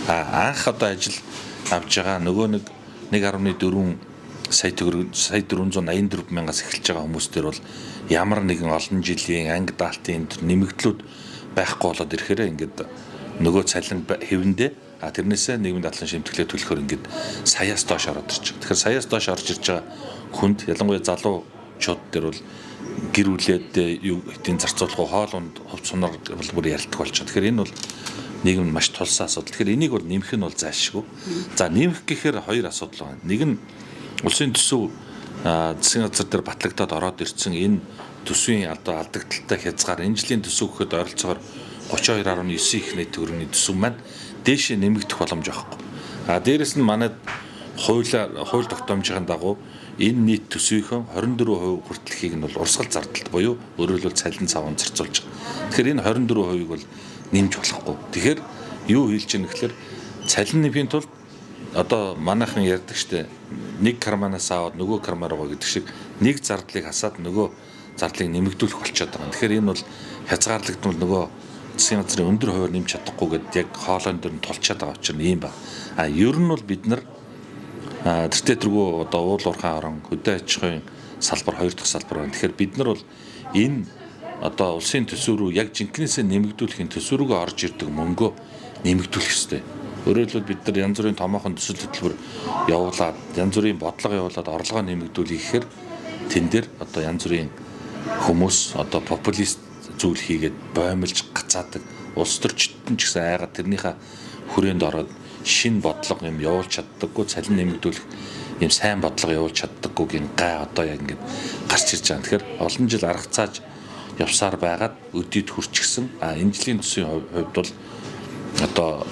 Анх одоо ажил авж байгаа нөгөө 1.4 сая 484 мянгаас эхэлж байгаа хүмүүстэр бол ямар нэгэн олон жилийн анги даалтын нэмэгдлүүд байхгүй болоод ирэхээр ингээд нөгөө цалин хэвэндээ тэрнээсээ нийгмийн дадлан шимтгэлээ төлөхөөр ингээд саяас доош ороод ирж байгаа. Тэгэхээр саяас доош орж ирж байгаа хүнд ялангуяа залуучууд дээр бол гэр бүлээд юу хэдийн зарцуулах хоол унд хувц сунар бол бүр ярилдаг болчиход. Тэгэхээр энэ бол нийгэм маш тулсан асуудал. Тэгэхээр энийг бол нэмэх нь бол зайлшгүй. За нэмэх гэхээр хоёр асуудал байна. Нэг нь улсын төсөв засгийн газар дээр батлагдаад ороод ирсэн энэ төсвийн одоо алдагдaltaй хязгаар энэ жилийн төсөв гэхэд ойролцоогоор 32.9 их нийт төгрөгийн төсөв маань дээшээ нэмэгдэх боломж байхгүй. Дээрэс нь манай хууль тогтоомжийн дагуу энэ нийт төсвийн 24% хүртэлхийг нь бол урсгал зардалт буюу өөрөөр хэлбэл цалин цаван зарцуулж байгаа. Тэгэхээр энэ 24%-ийг бол нэмж болохгүй. Тэгэхээр юу хэлж ийн гэхээр цалин нэмхийн тулд одоо манайхан ярьдаг штэ нэг карманаас аваад нөгөө кармаар байгаа гэдэг шиг нэг зардлыг хасаад нөгөө зардлыг нэмэгдүүлэх болчиход байгаа. Тэгэхээр энэ бол хязгаарлагдмал нөгөө засгийн газрын өндөр хувиар нэмж чадахгүй гэдэг яг хоолойн дээр нь тулчаад байгаа учраас ийм ба. Ер нь бол бид нар тэртээ тэргүй одоо уул уурхай орон хөдөө аж ахуйн салбар хоёр дахь салбар байна. Тэгэхээр бид нар бол энэ одоо улсын төсөв рүү яг жинкнээсээ нэмэгдүүлэхийн төсөв рүүгээ орж ирдэг мөнгөө нэмэгдүүлэх ёстой. Өөрөөр хэлбэл бид нар янз бүрийн томоохон төсөл хөтөлбөр явуулаад янз бүрийн бодлого явуулаад орлогоо нэмэгдүүлэх гэхээр тэн дээр одоо янз бүрийн хүмүүс одоо популист зүйл хийгээд боомлж гацаадаг улс төрчтөн ч гэсэн айгаад тэрнийхээ хүрээнд ороод шин бодлого юм явуулж чаддаггүй цалин нэмэгдүүлэх юм сайн бодлого явуулж чаддаггүй гин гай одоо яг ингээд гарч ирж байгаа. Тэгэхээр олон жил арга цааж явсаар байгаад өдийд хүрчихсэн. Энэ жилийн төсвийн хувьд бол одоо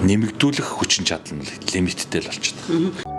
нэмэгдүүлэх хүчин чадал нь лимиттэй л болчихдог.